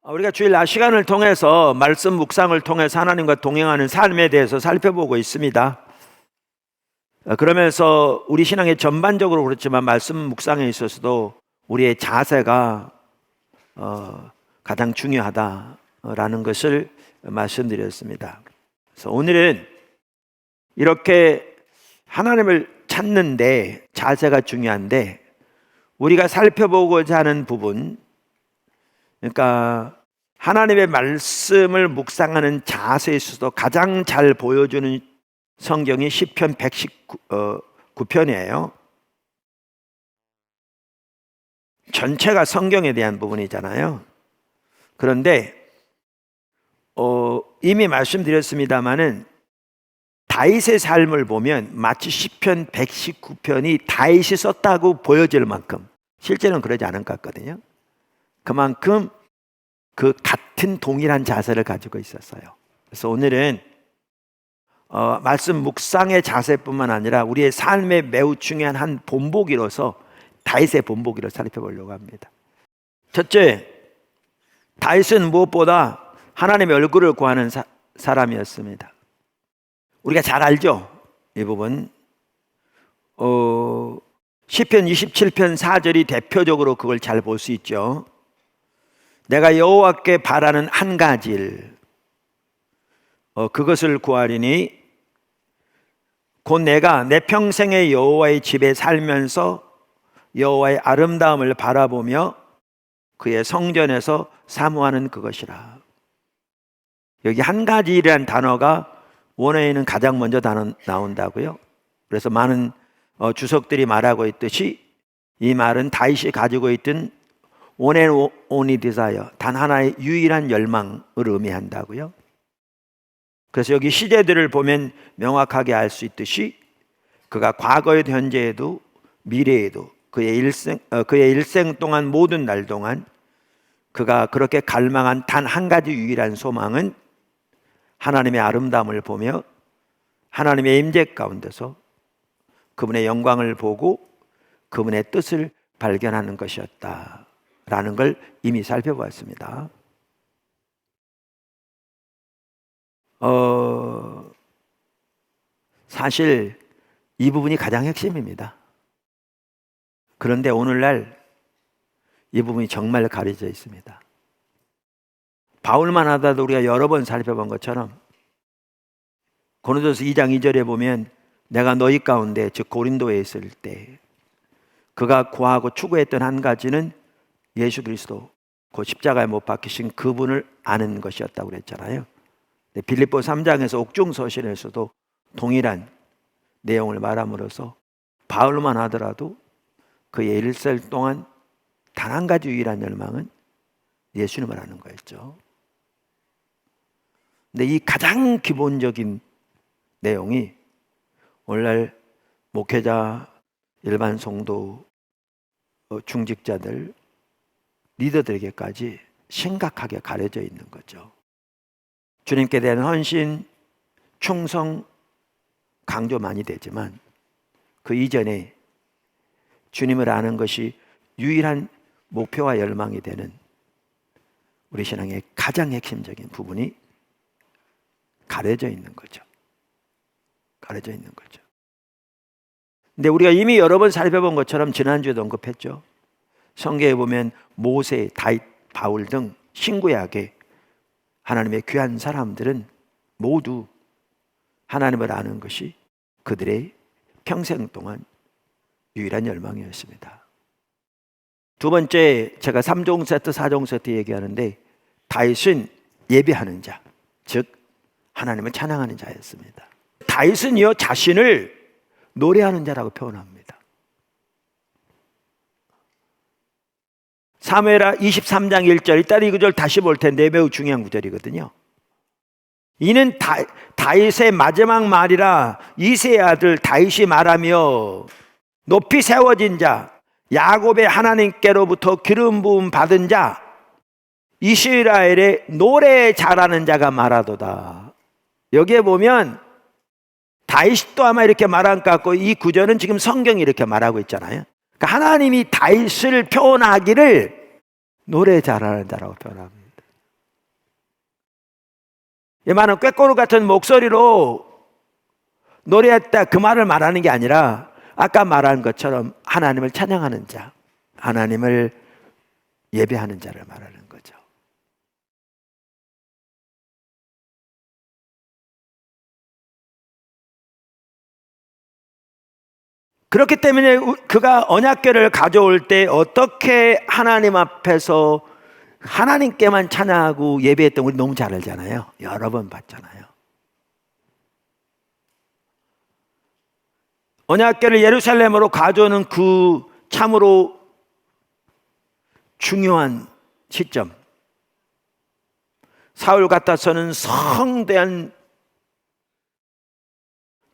우리가 주일 낮 시간을 통해서 말씀 묵상을 통해서 하나님과 동행하는 삶에 대해서 살펴보고 있습니다. 그러면서 우리 신앙의 전반적으로 그렇지만 말씀 묵상에 있어서도 우리의 자세가 가장 중요하다라는 것을 말씀드렸습니다. 그래서 오늘은 이렇게 하나님을 찾는데 자세가 중요한데 우리가 살펴보고자 하는 부분, 그러니까 하나님의 말씀을 묵상하는 자세에 있어서 가장 잘 보여주는 성경이 시편 119편이에요. 전체가 성경에 대한 부분이잖아요. 그런데 이미 말씀드렸습니다마는 다윗의 삶을 보면 마치 시편 119편이 다윗이 썼다고 보여질 만큼 실제는 그러지 않은 것 같거든요. 그만큼 그 같은 동일한 자세를 가지고 있었어요. 그래서 오늘은 말씀 묵상의 자세뿐만 아니라 우리의 삶에 매우 중요한 한 본보기로서 다윗의 본보기를 살펴보려고 합니다. 첫째, 다윗은 무엇보다 하나님의 얼굴을 구하는 사람이었습니다. 우리가 잘 알죠? 이 부분. 시편 27편 4절이 대표적으로 그걸 잘 볼 수 있죠. 내가 여호와께 바라는 한 가지 일, 그것을 구하리니 곧 내가 내 평생의 여호와의 집에 살면서 여호와의 아름다움을 바라보며 그의 성전에서 사모하는 그것이라. 여기 한 가지 일이라는 단어가 원어에는 가장 먼저 나온다고요. 그래서 많은 주석들이 말하고 있듯이 이 말은 다윗이 가지고 있던 one and only desire, 단 하나의 유일한 열망을 의미한다고요. 그래서 여기 시제들을 보면 명확하게 알 수 있듯이 그가 과거에도 현재에도 미래에도 그의 일생 동안 모든 날 동안 그가 그렇게 갈망한 단 한 가지 유일한 소망은 하나님의 아름다움을 보며 하나님의 임재 가운데서 그분의 영광을 보고 그분의 뜻을 발견하는 것이었다라는 걸 이미 살펴보았습니다. 사실 이 부분이 가장 핵심입니다. 그런데 오늘날 이 부분이 정말 가려져 있습니다. 바울만 하다도 우리가 여러 번 살펴본 것처럼 고린도서 2장 2절에 보면 내가 너희 가운데 즉 고린도에 있을 때 그가 구하고 추구했던 한 가지는 예수 그리스도 그 십자가에 못 박히신 그분을 아는 것이었다고 그랬잖아요. 빌립보 3장에서 옥중서신에서도 동일한 내용을 말함으로써 바울만 하더라도 그의 일생 동안 단 한 가지 유일한 열망은 예수님을 아는 거였죠. 근데 이 가장 기본적인 내용이 오늘날 목회자, 일반 성도, 중직자들, 리더들에게까지 심각하게 가려져 있는 거죠. 주님께 대한 헌신, 충성, 강조 많이 되지만 그 이전에 주님을 아는 것이 유일한 목표와 열망이 되는 우리 신앙의 가장 핵심적인 부분이 가려져 있는 거죠. 가려져 있는 거죠. 근데 우리가 이미 여러 번 살펴본 것처럼 지난주에도 언급했죠. 성경에 보면 모세, 다윗, 바울 등 신구약의 하나님의 귀한 사람들은 모두 하나님을 아는 것이 그들의 평생 동안 유일한 열망이었습니다. 두 번째, 제가 3종 세트, 4종 세트 얘기하는데 다윗은 예배하는 자, 즉 하나님을 찬양하는 자였습니다. 다윗은요 자신을 노래하는 자라고 표현합니다. 사무엘하 23장 1절, 이따 이 구절 다시 볼 텐데 매우 중요한 구절이거든요. 이는 다윗의 마지막 말이라 이새의 아들 다윗이 말하며 높이 세워진 자, 야곱의 하나님께로부터 기름 부음 받은 자, 이스라엘의 노래 잘하는 자가 말하도다. 여기에 보면 다윗도 아마 이렇게 말한 것 같고 이 구절은 지금 성경이 이렇게 말하고 있잖아요. 그러니까 하나님이 다윗을 표현하기를 노래 잘하는 자라고 표현합니다. 이 말은 꾀꼬리 같은 목소리로 노래했다 그 말을 말하는 게 아니라 아까 말한 것처럼 하나님을 찬양하는 자, 하나님을 예배하는 자를 말하는 거죠. 그렇기 때문에 그가 언약궤를 가져올 때 어떻게 하나님 앞에서 하나님께만 찬양하고 예배했던 우리 너무 잘 알잖아요. 여러 번 봤잖아요. 언약궤를 예루살렘으로 가져오는 그 참으로 중요한 시점, 사울 같아서는 성대한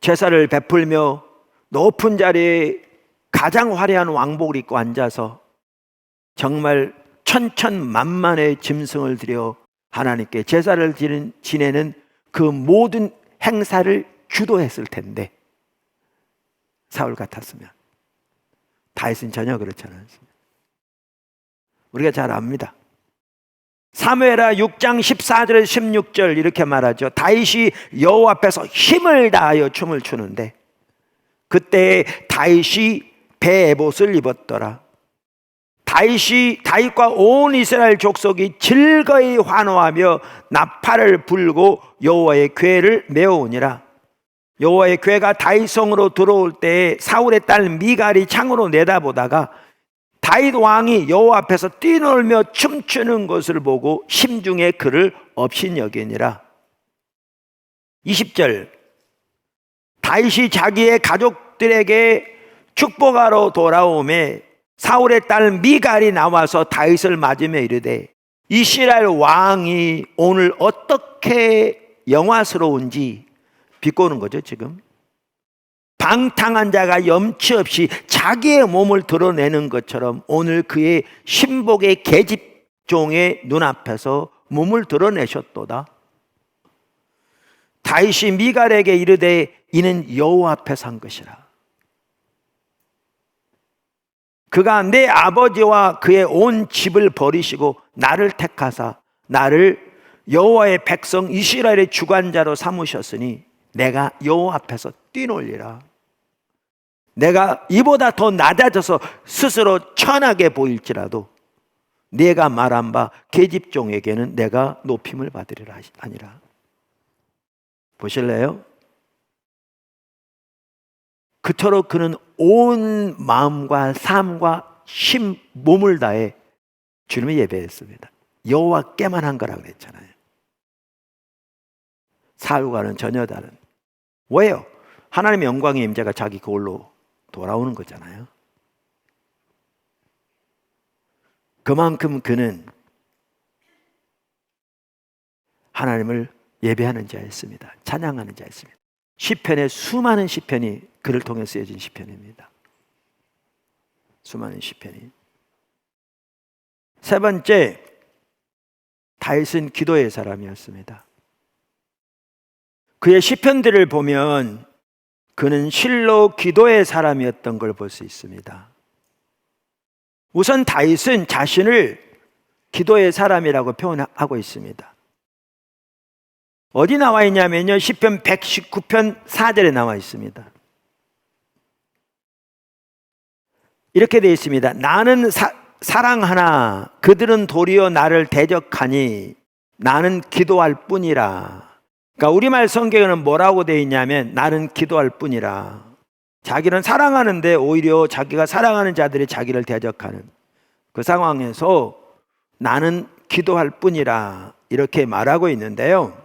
제사를 베풀며 높은 자리에 가장 화려한 왕복을 입고 앉아서 정말 천천만만의 짐승을 드려 하나님께 제사를 지내는 그 모든 행사를 주도했을 텐데, 사울 같았으면. 다윗은 전혀 그렇지 않았습니다. 우리가 잘 압니다. 사무엘하 6장 14절에서 16절 이렇게 말하죠. 다윗이 여호와 앞에서 힘을 다하여 춤을 추는데 그때 다윗이 베옷을 입었더라. 다윗과 온 이스라엘 족속이 즐거이 환호하며 나팔을 불고 여호와의 궤를 메어오니라. 여호와의 궤가 다윗성으로 들어올 때 사울의 딸 미갈이 창으로 내다보다가 다윗 왕이 여호와 앞에서 뛰놀며 춤추는 것을 보고 심중에 그를 업신여기니라. 20절, 다윗이 자기의 가족들에게 축복하러 돌아오매 사울의 딸 미갈이 나와서 다윗을 맞으며 이르되 이스라엘 왕이 오늘 어떻게 영화스러운지 비꼬는 거죠. 지금 방탕한 자가 염치 없이 자기의 몸을 드러내는 것처럼 오늘 그의 신복의 계집종의 눈앞에서 몸을 드러내셨도다. 다윗이 미갈에게 이르되 이는 여호와 앞에서 한 것이라. 그가 내 아버지와 그의 온 집을 버리시고 나를 택하사 나를 여호와의 백성 이스라엘의 주관자로 삼으셨으니 내가 여호와 앞에서 뛰놀리라. 내가 이보다 더 낮아져서 스스로 천하게 보일지라도 네가 말한 바 계집종에게는 내가 높임을 받으리라 아니라. 보실래요? 그토록 그는 온 마음과 삶과 몸을 다해 주님을 예배했습니다. 여호와께만 한 거라고 그랬잖아요. 사울과는 전혀 다른. 왜요? 하나님의 영광의 임재가 자기 그걸로 돌아오는 거잖아요. 그만큼 그는 하나님을 예배하는 자였습니다. 찬양하는 자였습니다. 시편의 수많은 시편이 그를 통해 쓰여진 시편입니다. 수많은 시편이. 세 번째, 다윗은 기도의 사람이었습니다. 그의 시편들을 보면 그는 실로 기도의 사람이었던 걸 볼 수 있습니다. 우선 다윗은 자신을 기도의 사람이라고 표현하고 있습니다. 어디 나와 있냐면요, 시편 119편 4절에 나와 있습니다. 이렇게 되어 있습니다. 나는 사랑하나 그들은 도리어 나를 대적하니 나는 기도할 뿐이라. 그러니까 우리말 성경에는 뭐라고 되어 있냐면 나는 기도할 뿐이라. 자기는 사랑하는데 오히려 자기가 사랑하는 자들이 자기를 대적하는 그 상황에서 나는 기도할 뿐이라 이렇게 말하고 있는데요,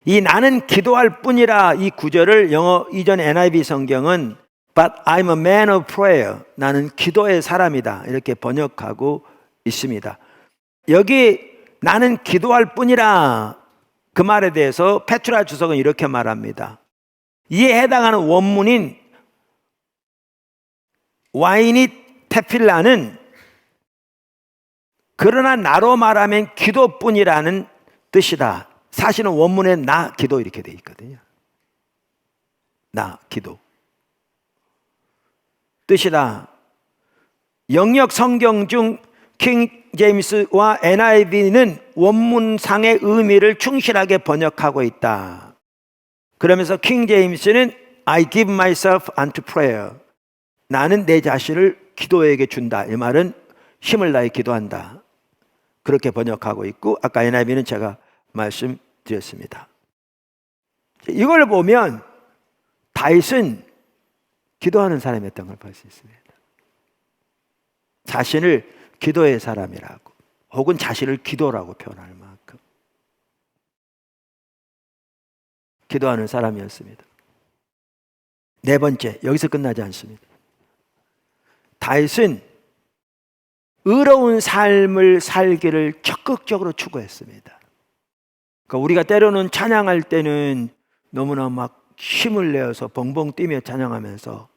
이 나는 기도할 뿐이라 이 구절을 영어 이전 NIV 성경은 But I'm a man of prayer, 나는 기도의 사람이다 이렇게 번역하고 있습니다. 여기 나는 기도할 뿐이라 그 말에 대해서 페투라 주석은 이렇게 말합니다. 이에 해당하는 원문인 와이니 테필라는 그러나 나로 말하면 기도뿐이라는 뜻이다. 사실은 원문에 나 기도 이렇게 돼 있거든요. 나 기도 뜻이다. 영역 성경 중 킹 제임스와 NIV는 원문상의 의미를 충실하게 번역하고 있다. 그러면서 킹 제임스는 I give myself unto prayer. 나는 내 자신을 기도에게 준다. 이 말은 힘을 다해 기도한다. 그렇게 번역하고 있고, 아까 NIV는 제가 말씀드렸습니다. 이걸 보면 다윗은 기도하는 사람이었던 걸 볼 수 있습니다. 자신을 기도의 사람이라고, 혹은 자신을 기도라고 표현할 만큼 기도하는 사람이었습니다. 네 번째, 여기서 끝나지 않습니다. 다윗은 의로운 삶을 살기를 적극적으로 추구했습니다. 그러니까 우리가 때로는 찬양할 때는 너무나 막 힘을 내어서 벙벙 뛰며 찬양하면서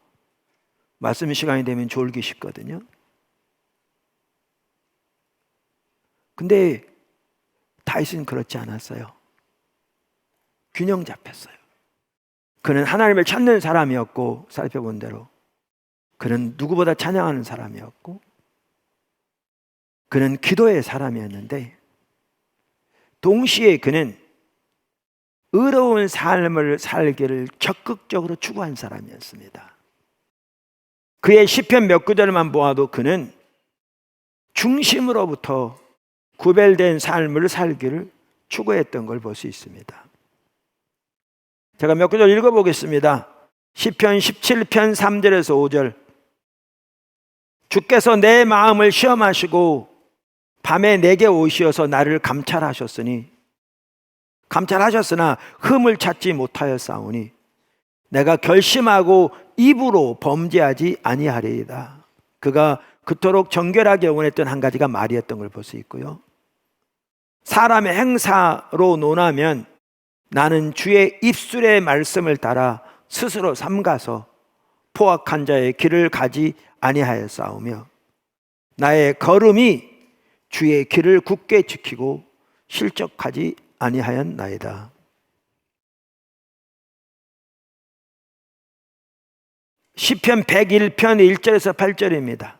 말씀 시간이 되면 졸기 쉽거든요. 근데 다윗은 그렇지 않았어요. 균형 잡혔어요. 그는 하나님을 찾는 사람이었고, 살펴본 대로 그는 누구보다 찬양하는 사람이었고, 그는 기도의 사람이었는데, 동시에 그는 의로운 삶을 살기를 적극적으로 추구한 사람이었습니다. 그의 시편 몇 구절만 보아도 그는 중심으로부터 구별된 삶을 살기를 추구했던 걸 볼 수 있습니다. 제가 몇 구절 읽어보겠습니다. 시편 17편 3절에서 5절. 주께서 내 마음을 시험하시고 밤에 내게 오시어서 나를 감찰하셨으나 흠을 찾지 못하였사오니 내가 결심하고 입으로 범죄하지 아니하리이다. 그가 그토록 정결하게 원했던 한 가지가 말이었던 걸 볼 수 있고요. 사람의 행사로 논하면 나는 주의 입술의 말씀을 따라 스스로 삼가서 포악한 자의 길을 가지 아니하였사오며 나의 걸음이 주의 길을 굳게 지키고 실족하지 아니하였나이다. 시편 101편 1절에서 8절입니다.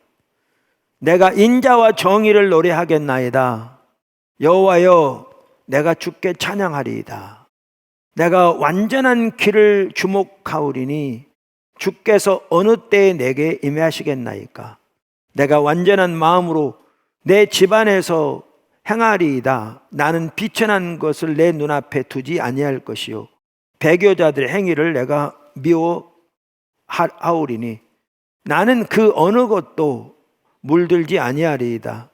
내가 인자와 정의를 노래하겠나이다. 여호와여, 내가 주께 찬양하리이다. 내가 완전한 길을 주목하오리니 주께서 어느 때에 내게 임하시겠나이까. 내가 완전한 마음으로 내 집안에서 행하리이다. 나는 비천한 것을 내 눈앞에 두지 아니할 것이요 배교자들의 행위를 내가 미워하오리니 나는 그 어느 것도 물들지 아니하리이다.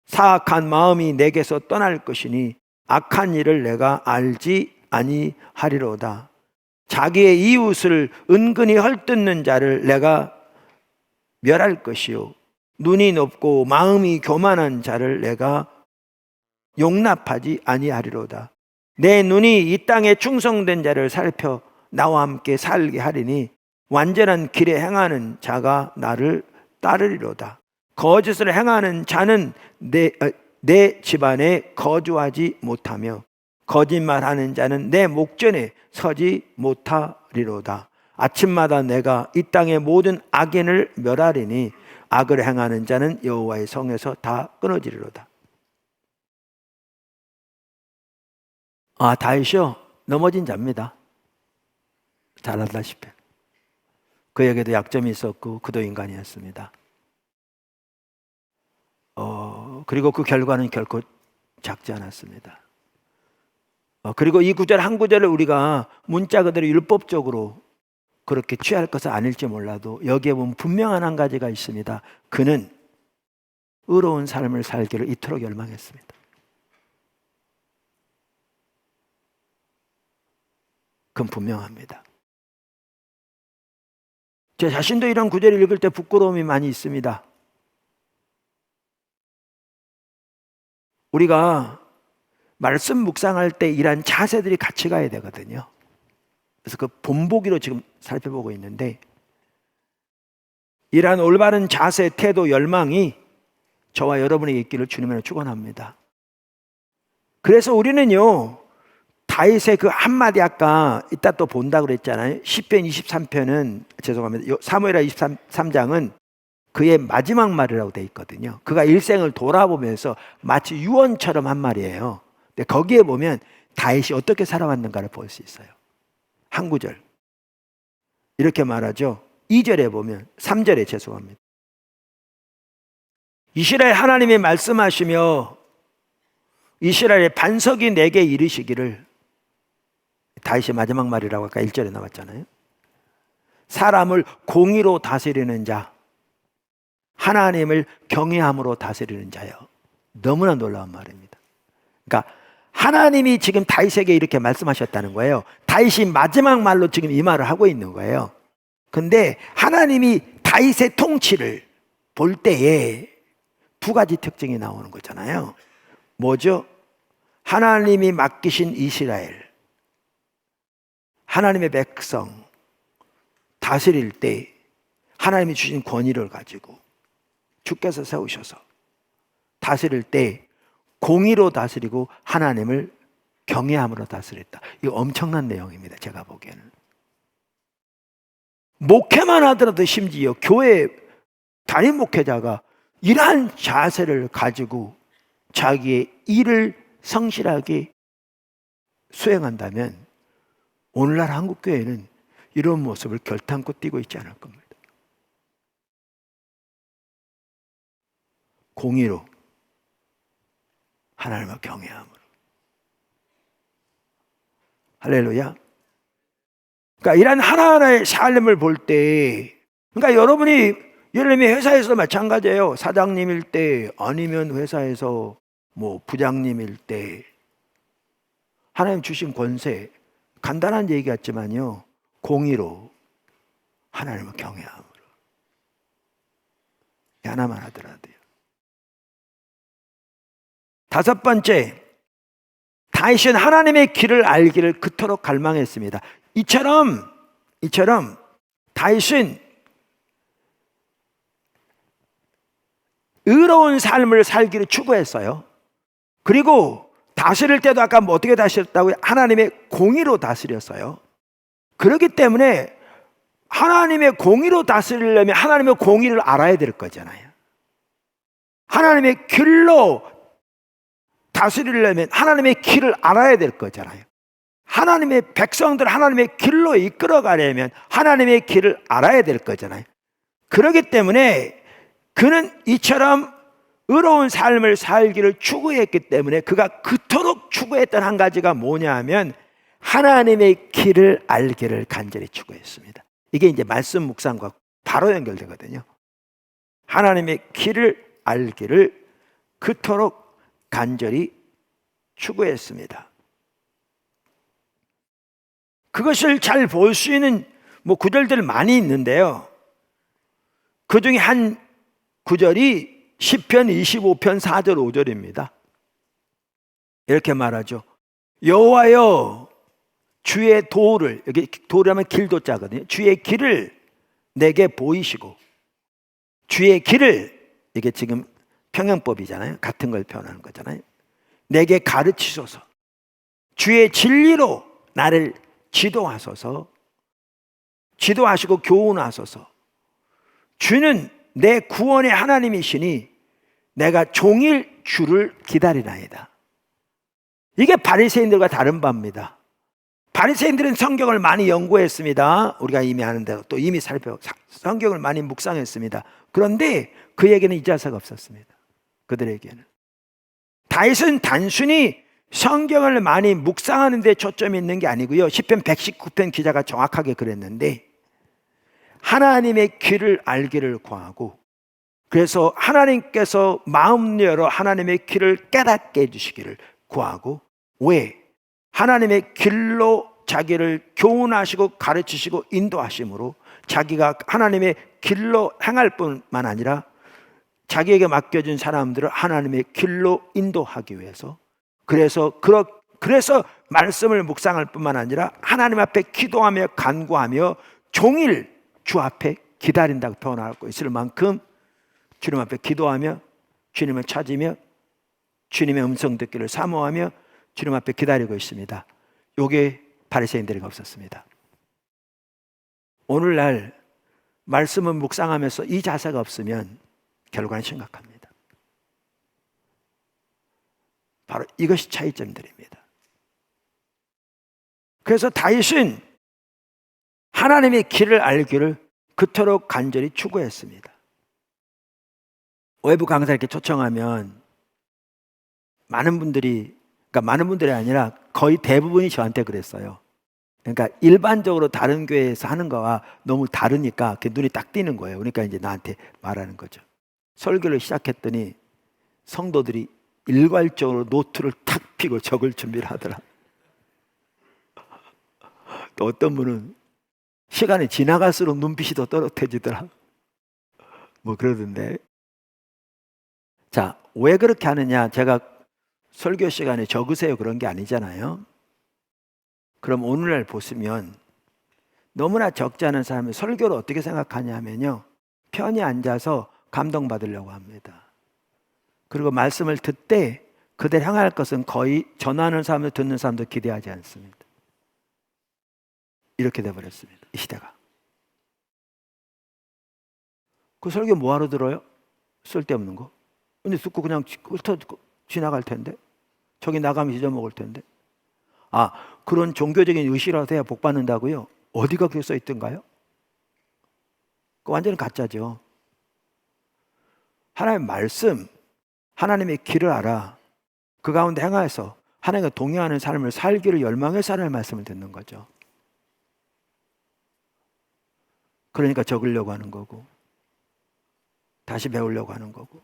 사악한 마음이 내게서 떠날 것이니 악한 일을 내가 알지 아니하리로다. 자기의 이웃을 은근히 헐뜯는 자를 내가 멸할 것이요 눈이 높고 마음이 교만한 자를 내가 용납하지 아니하리로다. 내 눈이 이 땅에 충성된 자를 살펴 나와 함께 살게 하리니 완전한 길에 행하는 자가 나를 따르리로다. 거짓을 행하는 자는 내 집안에 거주하지 못하며 거짓말하는 자는 내 목전에 서지 못하리로다. 아침마다 내가 이 땅의 모든 악인을 멸하리니 악을 행하는 자는 여호와의 성에서 다 끊어지리로다. 다윗이요, 넘어진 자입니다. 잘 알다시피 그에게도 약점이 있었고 그도 인간이었습니다. 그리고 그 결과는 결코 작지 않았습니다. 그리고 이 구절 한 구절을 우리가 문자 그대로 율법적으로 그렇게 취할 것은 아닐지 몰라도 여기에 보면 분명한 한 가지가 있습니다. 그는 의로운 삶을 살기를 이토록 열망했습니다. 그건 분명합니다. 제 자신도 이런 구절을 읽을 때 부끄러움이 많이 있습니다. 우리가 말씀 묵상할 때 이런 자세들이 같이 가야 되거든요. 그래서 그 본보기로 지금 살펴보고 있는데 이러한 올바른 자세, 태도, 열망이 저와 여러분에게 있기를 주님으로 축원합니다. 그래서 우리는요 다윗의 그 한마디 아까 이따 또 본다고 그랬잖아요. 시편 23편은 죄송합니다. 사무엘하 23장은 그의 마지막 말이라고 돼 있거든요. 그가 일생을 돌아보면서 마치 유언처럼 한 말이에요. 근데 거기에 보면 다윗이 어떻게 살아왔는가를 볼 수 있어요. 한 구절 이렇게 말하죠. 2절에 보면 3절에 죄송합니다. 이스라엘 하나님이 말씀하시며 이스라엘의 반석이 내게 이르시기를, 다윗의 마지막 말이라고 아까 1절에 나왔잖아요. 사람을 공의로 다스리는 자, 하나님을 경외함으로 다스리는 자요. 너무나 놀라운 말입니다. 그러니까 하나님이 지금 다윗에게 이렇게 말씀하셨다는 거예요. 다윗이 마지막 말로 지금 이 말을 하고 있는 거예요. 근데 하나님이 다윗의 통치를 볼 때에 두 가지 특징이 나오는 거잖아요. 뭐죠? 하나님이 맡기신 이스라엘, 하나님의 백성 다스릴 때 하나님이 주신 권위를 가지고 주께서 세우셔서 다스릴 때 공의로 다스리고 하나님을 경외함으로 다스렸다. 이거 엄청난 내용입니다. 제가 보기에는. 목회만 하더라도 심지어 교회 담임 목회자가 이러한 자세를 가지고 자기의 일을 성실하게 수행한다면 오늘날 한국교회는 이런 모습을 결탄코 띄고 있지 않을 겁니다. 공의로 하나님을 경외함으로. 할렐루야. 그러니까 이런 하나하나의 삶을 볼 때, 그러니까 여러분이 예를 들면 회사에서 마찬가지예요. 사장님일 때 아니면 회사에서 뭐 부장님일 때 하나님 주신 권세, 간단한 얘기 같지만요, 공의로 하나님을 경외함으로. 하나만 하더라도요. 다섯 번째, 다윗은 하나님의 길을 알기를 그토록 갈망했습니다. 이처럼 다윗은 의로운 삶을 살기를 추구했어요. 그리고 다스릴 때도 아까 뭐 어떻게 다스렸다고요? 하나님의 공의로 다스렸어요. 그렇기 때문에 하나님의 공의로 다스리려면 하나님의 공의를 알아야 될 거잖아요. 하나님의 길로 다스리려면 하나님의 길을 알아야 될 거잖아요. 하나님의 백성들 하나님의 길로 이끌어가려면 하나님의 길을 알아야 될 거잖아요. 그렇기 때문에 그는 이처럼 의로운 삶을 살기를 추구했기 때문에 그가 그토록 추구했던 한 가지가 뭐냐 하면 하나님의 길을 알기를 간절히 추구했습니다. 이게 이제 말씀 묵상과 바로 연결되거든요. 하나님의 길을 알기를 그토록 간절히 추구했습니다. 그것을 잘 볼 수 있는 뭐 구절들 많이 있는데요. 그 중에 한 구절이 시편 25편 4절 5절입니다. 이렇게 말하죠. 여호와여 주의 도를, 여기 도라면 길도 자거든요. 주의 길을 내게 보이시고, 주의 길을, 이게 지금 평행법이잖아요. 같은 걸 표현하는 거잖아요. 내게 가르치소서. 주의 진리로 나를 지도하소서. 지도하시고 교훈하소서. 주는 내 구원의 하나님이시니 내가 종일 주를 기다리나이다. 이게 바리새인들과 다른 바입니다. 바리새인들은 성경을 많이 연구했습니다. 우리가 이미 아는 대로 또 이미 성경을 많이 묵상했습니다. 그런데 그에게는 이 자세가 없었습니다. 그들에게는. 다윗은 단순히 성경을 많이 묵상하는 데 초점이 있는 게 아니고요. 시편 119편 기자가 정확하게 그랬는데 하나님의 길을 알기를 구하고, 그래서 하나님께서 마음 열어 하나님의 길을 깨닫게 해주시기를 구하고, 왜? 하나님의 길로 자기를 교훈하시고 가르치시고 인도하심으로 자기가 하나님의 길로 행할 뿐만 아니라 자기에게 맡겨진 사람들을 하나님의 길로 인도하기 위해서, 그래서 말씀을 묵상할 뿐만 아니라 하나님 앞에 기도하며 간구하며 종일 주 앞에 기다린다고 표현하고 있을 만큼 주님 앞에 기도하며 주님을 찾으며 주님의 음성 듣기를 사모하며 주님 앞에 기다리고 있습니다. 이게 바리새인들이 없었습니다. 오늘날 말씀을 묵상하면서 이 자세가 없으면 결과는 심각합니다. 바로 이것이 차이점들입니다. 그래서 다윗은 하나님의 길을 알기를 그토록 간절히 추구했습니다. 외부 강사 이렇게 초청하면 많은 분들이 아니라 거의 대부분이 저한테 그랬어요. 그러니까 일반적으로 다른 교회에서 하는 거와 너무 다르니까 눈이 딱 띄는 거예요. 그러니까 이제 나한테 말하는 거죠. 설교를 시작했더니 성도들이 일괄적으로 노트를 탁 펴고 적을 준비를 하더라. 또 어떤 분은 시간이 지나갈수록 눈빛이 더 또렷해지더라. 뭐 그러던데. 자, 왜 그렇게 하느냐? 제가 설교 시간에 적으세요 그런 게 아니잖아요. 그럼 오늘날 보시면 너무나 적지 않은 사람이 설교를 어떻게 생각하냐면요, 편히 앉아서 감동받으려고 합니다. 그리고 말씀을 듣되 그들 향할 것은 거의 전하는 사람도 듣는 사람도 기대하지 않습니다. 이렇게 돼버렸습니다, 이 시대가. 그 설교 뭐하러 들어요? 쓸데없는 거. 근데 듣고 그냥 훑어 지나갈 텐데, 저기 나가면 잊어먹을 텐데. 아, 그런 종교적인 의식이라도 해야 복 받는다고요? 어디가 그렇게 써 있던가요? 그거 완전히 가짜죠. 하나님의 말씀, 하나님의 길을 알아. 그 가운데 행하여서 하나님과 동행하는 삶을 살기를 열망해서 하나님의 말씀을 듣는 거죠. 그러니까 적으려고 하는 거고, 다시 배우려고 하는 거고,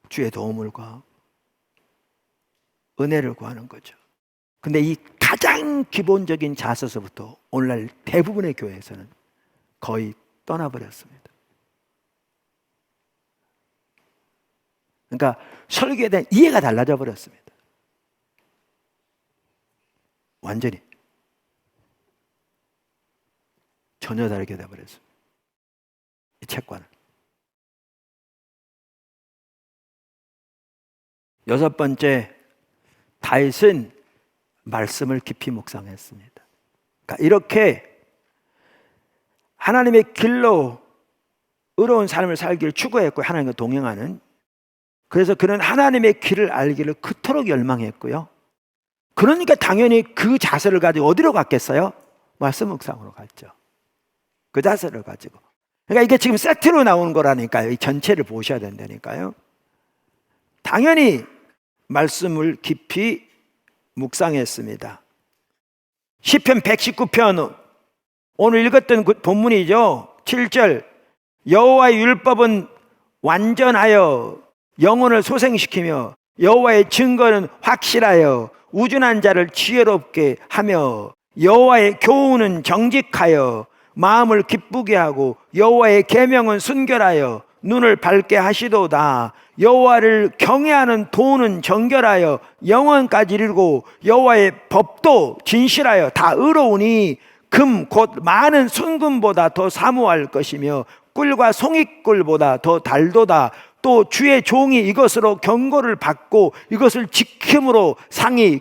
주의 도움을 구하고 은혜를 구하는 거죠. 근데 이 가장 기본적인 자세서부터 오늘날 대부분의 교회에서는 거의 떠나버렸습니다. 그러니까 설교에 대한 이해가 달라져 버렸습니다. 완전히 전혀 다르게 돼버렸습니다, 이 책과는. 여섯 번째, 다윗은 말씀을 깊이 묵상했습니다. 그러니까 이렇게 하나님의 길로 의로운 삶을 살기를 추구했고, 하나님과 동행하는, 그래서 그는 하나님의 길을 알기를 그토록 열망했고요. 그러니까 당연히 그 자세를 가지고 어디로 갔겠어요? 말씀 묵상으로 갔죠. 그 자세를 가지고. 그러니까 이게 지금 세트로 나오는 거라니까요. 이 전체를 보셔야 된다니까요. 당연히 말씀을 깊이 묵상했습니다. 시편 119편, 오늘 읽었던 그 본문이죠. 7절, 여호와의 율법은 완전하여 영혼을 소생시키며 여호와의 증거는 확실하여 우준한 자를 지혜롭게 하며 여호와의 교훈은 정직하여 마음을 기쁘게 하고 여호와의 계명은 순결하여 눈을 밝게 하시도다. 여호와를 경외하는 도는 정결하여 영원까지 이르고 여호와의 법도 진실하여 다 의로우니 금 곧 많은 순금보다 더 사모할 것이며 꿀과 송이꿀보다 더 달도다. 또 주의 종이 이것으로 경고를 받고 이것을 지킴으로 상이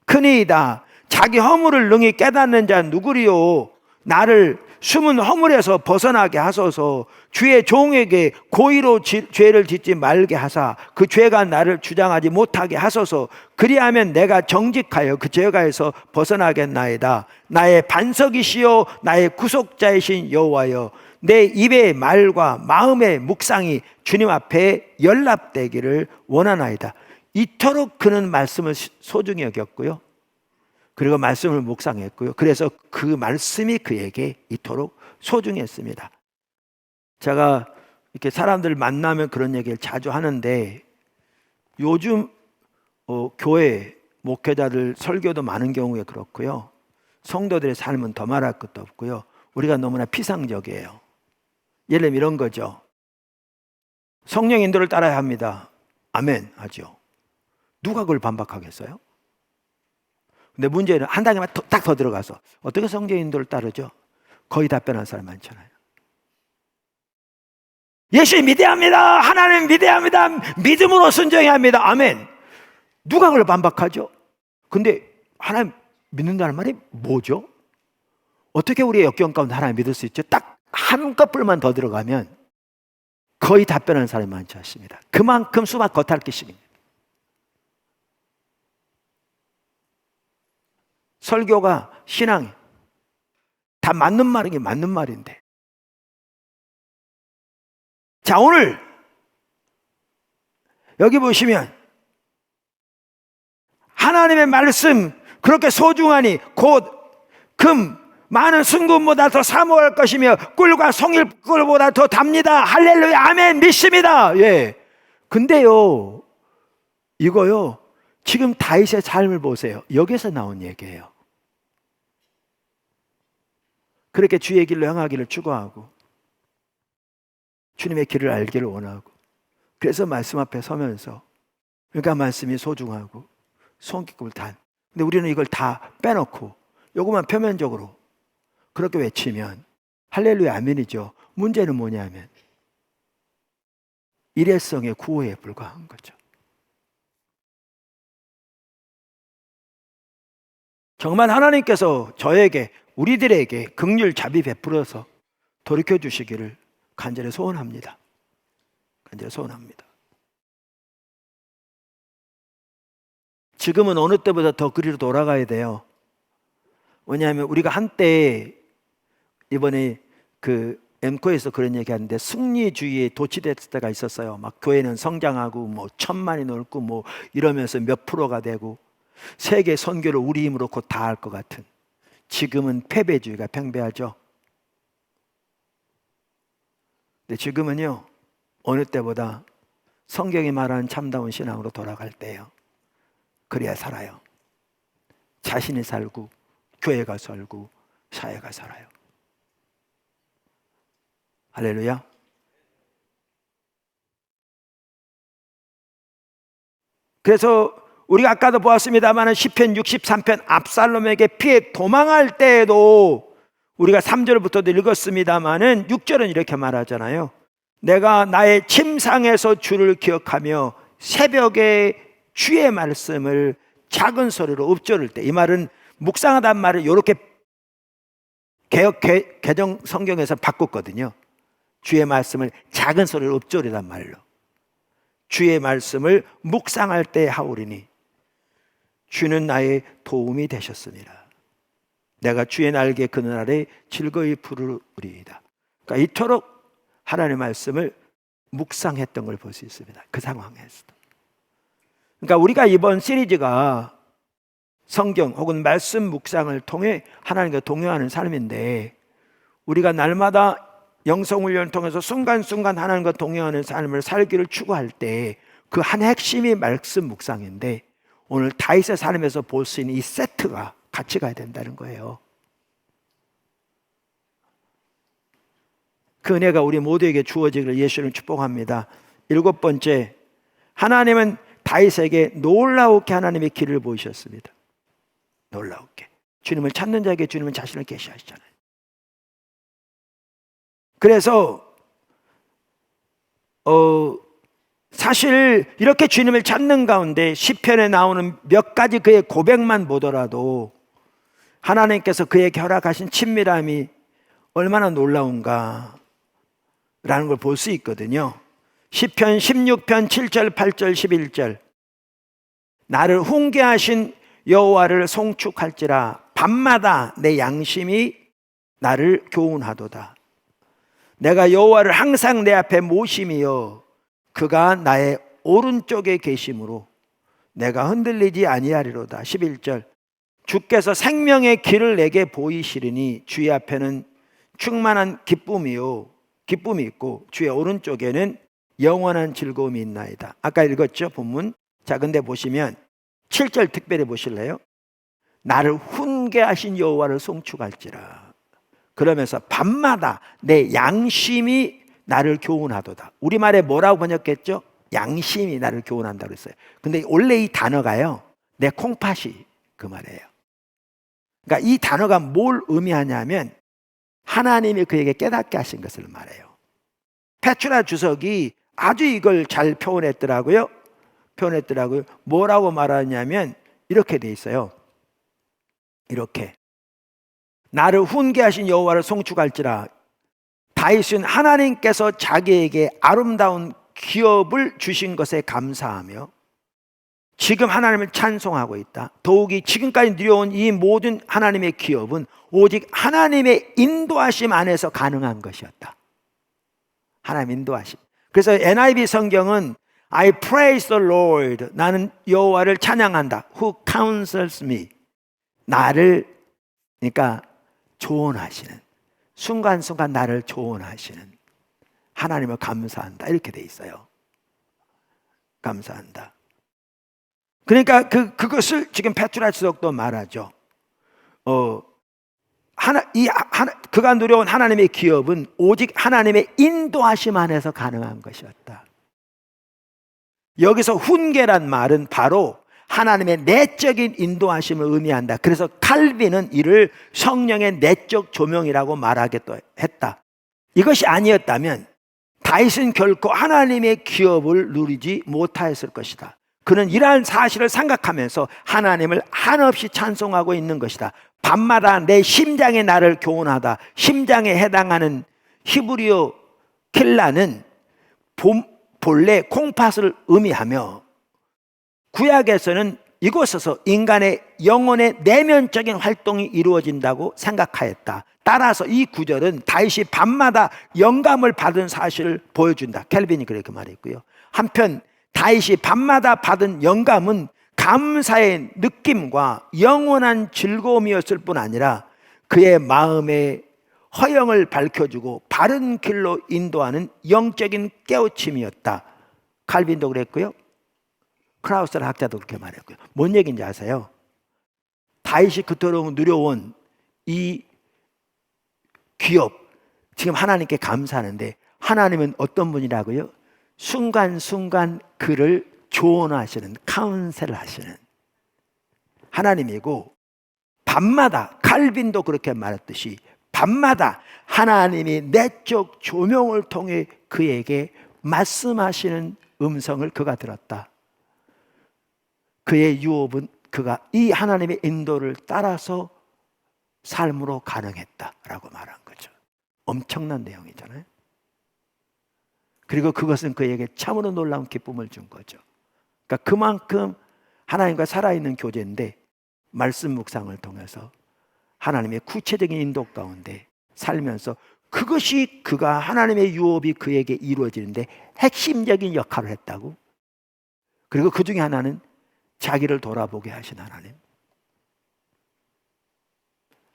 크니이다. 자기 허물을 능히 깨닫는 자 누구리요? 나를 숨은 허물에서 벗어나게 하소서. 주의 종에게 고의로 죄를 짓지 말게 하사 그 죄가 나를 주장하지 못하게 하소서. 그리하면 내가 정직하여 그 죄가에서 벗어나겠나이다. 나의 반석이시요 나의 구속자이신 여호와여, 내 입의 말과 마음의 묵상이 주님 앞에 연락되기를 원하나이다. 이토록 그는 말씀을 소중히 여겼고요, 그리고 말씀을 묵상했고요. 그래서 그 말씀이 그에게 이토록 소중했습니다. 제가 이렇게 사람들 만나면 그런 얘기를 자주 하는데, 요즘 교회 목회자들 설교도 많은 경우에 그렇고요, 성도들의 삶은 더 말할 것도 없고요, 우리가 너무나 피상적이에요. 예를 들면 이런 거죠. 성령 인도를 따라야 합니다. 아멘 하죠. 누가 그걸 반박하겠어요? 근데 문제는 한 단계만 딱 더 들어가서 어떻게 성령 인도를 따르죠? 거의 답변한 사람 많잖아요. 예수 믿어야 합니다. 하나님 믿어야 합니다. 믿음으로 순종해야 합니다. 아멘. 누가 그걸 반박하죠? 근데 하나님 믿는다는 말이 뭐죠? 어떻게 우리의 역경 가운데 하나님 믿을 수 있죠? 딱 한꺼풀만 더 들어가면 거의 답변하는 사람이 많지 않습니다. 그만큼 수박 겉핥기식입니다. 설교가 신앙이 다 맞는 말인 게 맞는 말인데. 자, 오늘 여기 보시면 하나님의 말씀 그렇게 소중하니 곧 금 많은 순금보다 더 사모할 것이며 꿀과 송일꿀보다 더 답니다. 할렐루야 아멘 믿습니다. 예. 근데요 이거요 지금 다윗의 삶을 보세요. 여기서 나온 얘기예요. 그렇게 주의 길로 향하기를 추구하고 주님의 길을 알기를 원하고 그래서 말씀 앞에 서면서 그러니까 말씀이 소중하고 손기쁨을 단. 근데 우리는 이걸 다 빼놓고 요것만 표면적으로 그렇게 외치면 할렐루야 아멘이죠. 문제는 뭐냐면 일회성의 구호에 불과한 거죠. 정말 하나님께서 저에게 우리들에게 긍휼 자비 베풀어서 돌이켜 주시기를 간절히 소원합니다. 간절히 소원합니다. 지금은 어느 때보다 더 그리로 돌아가야 돼요. 왜냐하면 우리가 한때 이번에 그 엠코에서 그런 얘기 하는데 승리주의에 도취됐을 때가 있었어요. 막 교회는 성장하고 뭐 1000만이 넘고 뭐 이러면서 몇 프로가 되고 세계 선교를 우리 힘으로 곧 다 할 것 같은. 지금은 패배주의가 팽배하죠. 근데 지금은요 어느 때보다 성경이 말하는 참다운 신앙으로 돌아갈 때예요. 그래야 살아요. 자신이 살고 교회가 살고 사회가 살아요. 할렐루야. 그래서 우리가 아까도 보았습니다만 시편 63편 압살롬에게 피해 도망할 때에도 우리가 3절부터도 읽었습니다마는 6절은 이렇게 말하잖아요. 내가 나의 침상에서 주를 기억하며 새벽에 주의 말씀을 작은 소리로 읊조릴 때, 이 말은 묵상하다는 말을 이렇게 개정 성경에서 바꿨거든요. 주의 말씀을 작은 소리로 읊조리란 말로. 주의 말씀을 묵상할 때 하오리니 주는 나의 도움이 되셨습니다. 내가 주의 날개 그늘 아래 즐거이 부르리이다. 그러니까 이토록 하나님의 말씀을 묵상했던 걸 볼 수 있습니다. 그 상황에서. 그러니까 우리가 이번 시리즈가 성경 혹은 말씀 묵상을 통해 하나님과 동행하는 삶인데, 우리가 날마다 영성훈련을 통해서 순간순간 하나님과 동행하는 삶을 살기를 추구할 때 그 한 핵심이 말씀 묵상인데, 오늘 다윗의 삶에서 볼 수 있는 이 세트가 같이 가야 된다는 거예요. 그 은혜가 우리 모두에게 주어지기를 예수를 축복합니다. 7번째, 하나님은 다윗에게 놀라우게 하나님의 길을 보이셨습니다. 놀라우게. 주님을 찾는 자에게 주님은 자신을 계시하시잖아요. 그래서 사실 이렇게 주님을 찾는 가운데 시편에 나오는 몇 가지 그의 고백만 보더라도 하나님께서 그에게 허락하신 친밀함이 얼마나 놀라운가 라는 걸 볼 수 있거든요. 시편 16편 7절 8절 11절 나를 훈계하신 여호와를 송축할지라 밤마다 내 양심이 나를 교훈하도다. 내가 여호와를 항상 내 앞에 모심이여 그가 나의 오른쪽에 계심으로 내가 흔들리지 아니하리로다. 11절 주께서 생명의 길을 내게 보이시리니 주의 앞에는 충만한 기쁨이 있고 주의 오른쪽에는 영원한 즐거움이 있나이다. 아까 읽었죠 본문. 자 근데 보시면 7절 특별히 보실래요? 나를 훈계하신 여호와를 송축할지라. 그러면서 밤마다 내 양심이 나를 교훈하도다. 우리말에 뭐라고 번역했죠? 양심이 나를 교훈한다 그랬어요. 근데 원래 이 단어가요 내 콩팥이 그 말이에요. 그러니까 이 단어가 뭘 의미하냐면 하나님이 그에게 깨닫게 하신 것을 말해요. 페트라 주석이 아주 이걸 잘 표현했더라고요. 뭐라고 말하냐면 이렇게 돼 있어요. 이렇게 나를 훈계하신 여호와를 송축할지라. 다윗은 하나님께서 자기에게 아름다운 기업을 주신 것에 감사하며 지금 하나님을 찬송하고 있다. 더욱이 지금까지 누려온 이 모든 하나님의 기업은 오직 하나님의 인도하심 안에서 가능한 것이었다. 하나님 인도하심. 그래서 NIV 성경은 I praise the Lord, 나는 여호와를 찬양한다. Who counsels me, 나를, 그러니까 조언하시는, 순간순간 나를 조언하시는 하나님을 감사한다, 이렇게 돼 있어요. 감사한다. 그러니까 그것을 지금 페트라 주석도 말하죠. 그가 누려온 하나님의 기업은 오직 하나님의 인도하심 안에서 가능한 것이었다. 여기서 훈계란 말은 바로 하나님의 내적인 인도하심을 의미한다. 그래서 칼빈은 이를 성령의 내적 조명이라고 말하기도 했다. 이것이 아니었다면 다윗은 결코 하나님의 기업을 누리지 못하였을 것이다. 그는 이러한 사실을 생각하면서 하나님을 한없이 찬송하고 있는 것이다. 밤마다 내 심장의 나를 교훈하다. 심장에 해당하는 히브리어 킬라는 본래 콩팥을 의미하며 구약에서는 이곳에서 인간의 영혼의 내면적인 활동이 이루어진다고 생각하였다. 따라서 이 구절은 다윗이 밤마다 영감을 받은 사실을 보여준다. 켈빈이 그렇게 말했고요. 한편 다윗이 밤마다 받은 영감은 감사의 느낌과 영원한 즐거움이었을 뿐 아니라 그의 마음의 허영을 밝혀주고 바른 길로 인도하는 영적인 깨우침이었다. 칼빈도 그랬고요. 크라우스라 학자도 그렇게 말했고요. 뭔 얘기인지 아세요? 다윗이 그토록 누려온 이 기업, 지금 하나님께 감사하는데 하나님은 어떤 분이라고요? 순간순간 그를 조언하시는, 카운셀 하시는 하나님이고, 밤마다 칼빈도 그렇게 말했듯이 밤마다 하나님이 내적 조명을 통해 그에게 말씀하시는 음성을 그가 들었다. 그의 유업은 그가 이 하나님의 인도를 따라서 삶으로 가능했다라고 말한 거죠. 엄청난 내용이잖아요. 그리고 그것은 그에게 참으로 놀라운 기쁨을 준 거죠. 그러니까 그만큼 하나님과 살아있는 교제인데 말씀 묵상을 통해서 하나님의 구체적인 인도 가운데 살면서 그것이 그가 하나님의 유업이 그에게 이루어지는데 핵심적인 역할을 했다고. 그리고 그 중에 하나는 자기를 돌아보게 하신 하나님,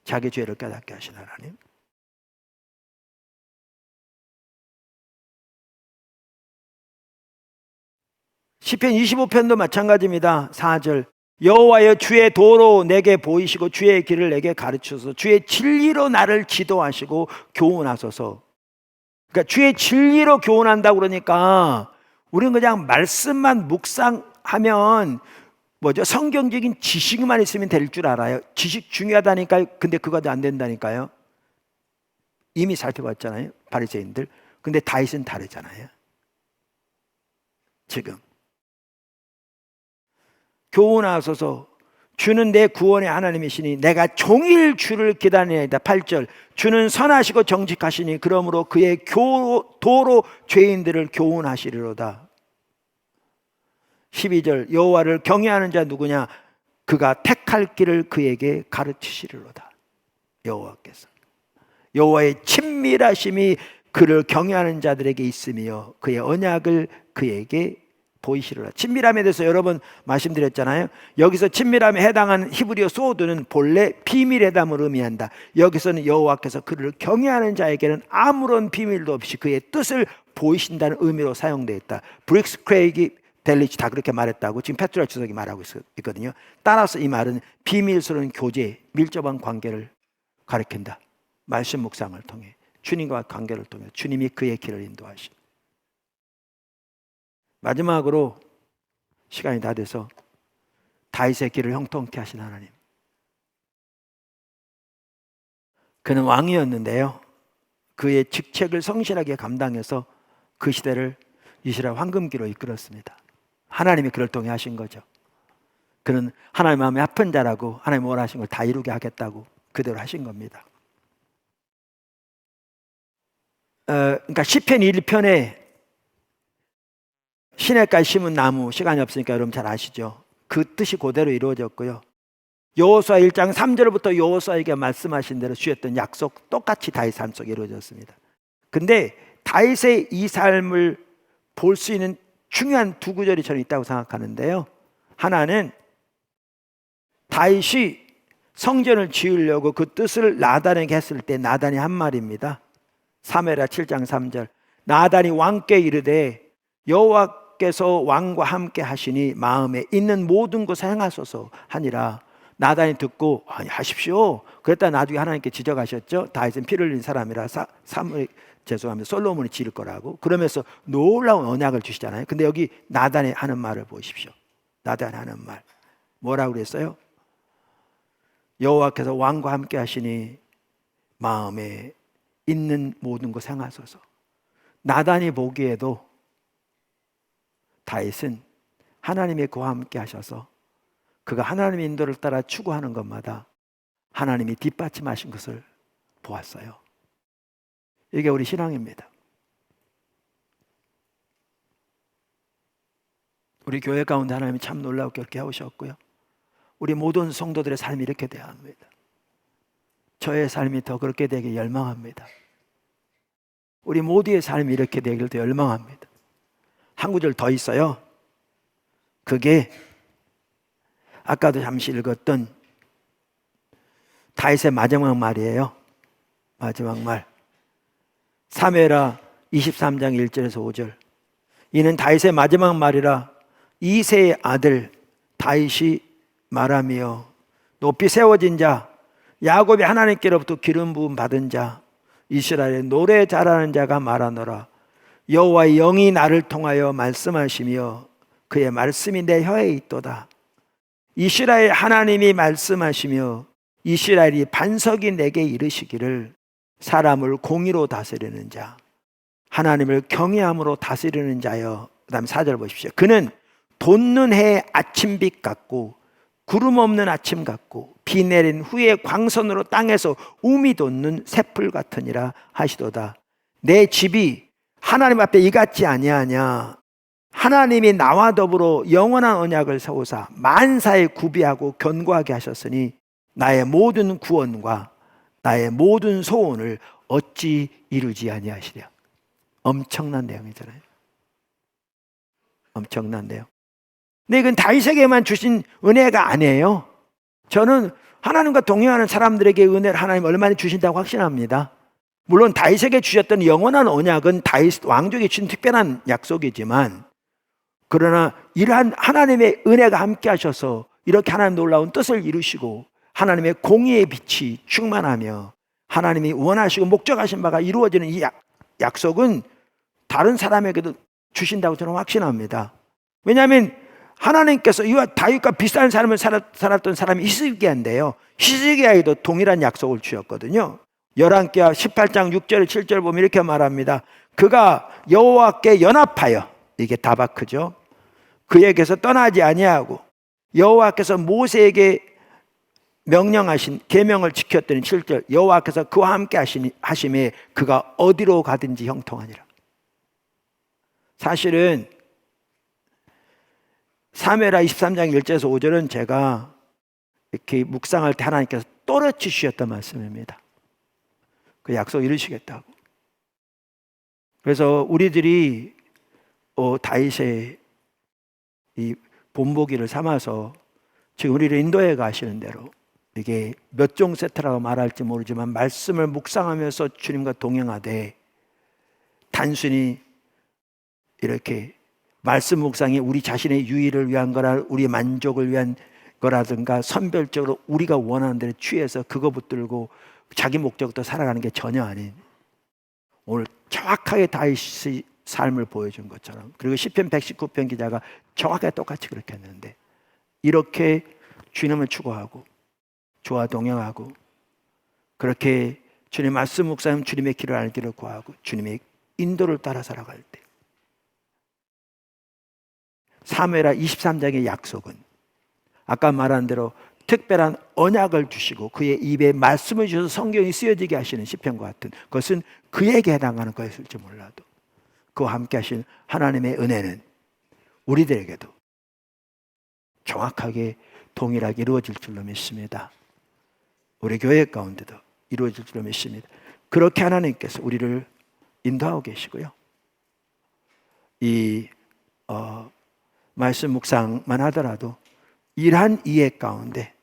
자기 죄를 깨닫게 하신 하나님. 시편 25편도 마찬가지입니다. 4절 여호와여 주의 도로 내게 보이시고 주의 길을 내게 가르치소서. 주의 진리로 나를 지도하시고 교훈하소서. 그러니까 주의 진리로 교훈한다고 그러니까 우리는 그냥 말씀만 묵상하면 성경적인 지식만 있으면 될 줄 알아요. 지식 중요하다니까요. 근데 그것도 안 된다니까요. 이미 살펴봤잖아요, 바리새인들. 근데 다윗은 다르잖아요. 지금 교훈하소서. 주는 내 구원의 하나님이시니 내가 종일 주를 기다리나이다. 8절 주는 선하시고 정직하시니 그러므로 그의 도로 죄인들을 교훈하시리로다. 12절 여호와를 경외하는 자 누구냐? 그가 택할 길을 그에게 가르치시리로다. 여호와께서 여호와의 친밀하심이 그를 경외하는 자들에게 있으며 그의 언약을 그에게 보이시리라. 친밀함에 대해서 여러 번 말씀드렸잖아요. 여기서 친밀함에 해당하는 히브리어 소드는 본래 비밀회담을 의미한다. 여기서는 여호와께서 그를 경외하는 자에게는 아무런 비밀도 없이 그의 뜻을 보이신다는 의미로 사용되어 있다. 브릭스 크레이기 델리치 다 그렇게 말했다고 지금 페트라 주석이 말하고 있거든요. 따라서 이 말은 비밀스러운 교제, 밀접한 관계를 가리킨다. 말씀 묵상을 통해 주님과 관계를 통해 주님이 그의 길을 인도하시. 마지막으로 시간이 다 돼서 다윗의 길을 형통케 하신 하나님. 그는 왕이었는데요, 그의 직책을 성실하게 감당해서 그 시대를 이스라엘 황금기로 이끌었습니다. 하나님이 그를 통해 하신 거죠. 그는 하나님 마음에 아픈 자라고 하나님 원하신 걸 다 이루게 하겠다고 그대로 하신 겁니다. 그러니까 시편 1편에 시냇가에 심은 나무, 시간이 없으니까 여러분 잘 아시죠? 그 뜻이 그대로 이루어졌고요. 여호수아 1장 3절부터 여호수아에게 말씀하신 대로 주셨던 약속 똑같이 다윗 삶 속에 이루어졌습니다. 근데 다윗의 이 삶을 볼 수 있는 중요한 두 구절이 저는 있다고 생각하는데요. 하나는 다윗이 성전을 지으려고 그 뜻을 나단에게 했을 때 나단이 한 말입니다. 사무엘하 7장 3절. 나단이 왕께 이르되 여호와께서 왕과 함께 하시니 마음에 있는 모든 것을 행하소서 하니라. 나단이 듣고 아니 하십시오. 그랬다 나중에 하나님께 지적하셨죠. 다윗은 피를 흘린 사람이라 죄송합니다. 솔로몬이 지을 거라고. 그러면서 놀라운 언약을 주시잖아요. 근데 여기 나단이 하는 말을 보십시오. 나단이 하는 말 뭐라고 그랬어요? 여호와께서 왕과 함께 하시니 마음에 있는 모든 것 행하소서. 나단이 보기에도 다윗은 하나님의 그와 함께 하셔서 그가 하나님의 인도를 따라 추구하는 것마다 하나님이 뒷받침하신 것을 보았어요. 이게 우리 신앙입니다. 우리 교회 가운데 하나님이 참 놀랍게 그렇게 해오셨고요. 우리 모든 성도들의 삶이 이렇게 돼야 합니다. 저의 삶이 더 그렇게 되길 열망합니다. 우리 모두의 삶이 이렇게 되길 더 열망합니다. 한 구절 더 있어요. 그게 아까도 잠시 읽었던 다윗의 마지막 말이에요. 마지막 말. 사무엘하 23장 1절에서 5절. 이는 다윗의 마지막 말이라 이새의 아들 다윗이 말하며 높이 세워진 자 야곱의 하나님께로부터 기름 부음 받은 자 이스라엘의 노래 잘하는 자가 말하노라. 여호와의 영이 나를 통하여 말씀하시며 그의 말씀이 내 혀에 있도다. 이스라엘 하나님이 말씀하시며 이스라엘이 반석이 내게 이르시기를 사람을 공의로 다스리는 자 하나님을 경외함으로 다스리는 자여. 그 다음 4절 보십시오. 그는 돋는 해의 아침빛 같고 구름 없는 아침 같고 비 내린 후에 광선으로 땅에서 움이 돋는 새풀 같으니라 하시도다. 내 집이 하나님 앞에 이같지 아니하냐. 하나님이 나와 더불어 영원한 언약을 세우사 만사에 구비하고 견고하게 하셨으니 나의 모든 구원과 나의 모든 소원을 어찌 이루지 아니하시랴. 엄청난 내용이잖아요. 엄청난 내용. 근데 이건 다윗에게만 주신 은혜가 아니에요. 저는 하나님과 동행하는 사람들에게 은혜를 하나님 얼마나 주신다고 확신합니다. 물론 다윗에게 주셨던 영원한 언약은 다윗 왕족에 주신 특별한 약속이지만 그러나 이러한 하나님의 은혜가 함께 하셔서 이렇게 하나님 놀라운 뜻을 이루시고 하나님의 공의의 빛이 충만하며 하나님이 원하시고 목적하신 바가 이루어지는 이 약속은 다른 사람에게도 주신다고 저는 확신합니다. 왜냐하면 하나님께서 이와 다윗과 비슷한 삶을 살았던 사람이 히스기야인데요. 히스기야에도 동일한 약속을 주셨거든요. 열왕기하 18장 6절 7절 보면 이렇게 말합니다. 그가 여호와께 연합하여, 이게 다바크죠. 그에게서 떠나지 아니하고 여호와께서 모세에게 명령하신 계명을 지켰더니 7절 여호와께서 그와 함께 하심에 그가 어디로 가든지 형통하니라. 사실은 사무엘하 23장 1절에서 5절은 제가 이렇게 묵상할 때 하나님께서 또렷이 주셨던 말씀입니다. 그 약속 이루시겠다고. 그래서 우리들이 다윗의 이 본보기를 삼아서 지금 우리를 인도해 가시는 대로 이게 몇 종 세트라고 말할지 모르지만 말씀을 묵상하면서 주님과 동행하되 단순히 이렇게 말씀 묵상이 우리 자신의 유의를 위한 거라 우리의 만족을 위한 거라든가 선별적으로 우리가 원하는 대로 취해서 그거 붙들고 자기 목적도 살아가는 게 전혀 아닌 오늘 정확하게 다윗의 삶을 보여준 것처럼 그리고 시편 119편 기자가 정확하게 똑같이 그렇게 했는데 이렇게 주님을 추구하고 주와 동행하고 그렇게 주님 말씀 묵상하면 주님의 길을 알기를 구하고 주님의 인도를 따라 살아갈 때 사무엘하 23장의 약속은 아까 말한 대로 특별한 언약을 주시고 그의 입에 말씀을 주셔서 성경이 쓰여지게 하시는 시편과 같은 것은 그에게 해당하는 거였을지 몰라도 그와 함께 하신 하나님의 은혜는 우리들에게도 정확하게 동일하게 이루어질 줄로 믿습니다. 우리 교회 가운데도 이루어질 줄로 믿습니다. 그렇게 하나님께서 우리를 인도하고 계시고요. 이 말씀 묵상만 하더라도 이러한 이해 가운데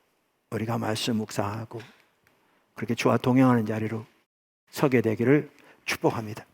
우리가 말씀 묵상하고 그렇게 주와 동행하는 자리로 서게 되기를 축복합니다.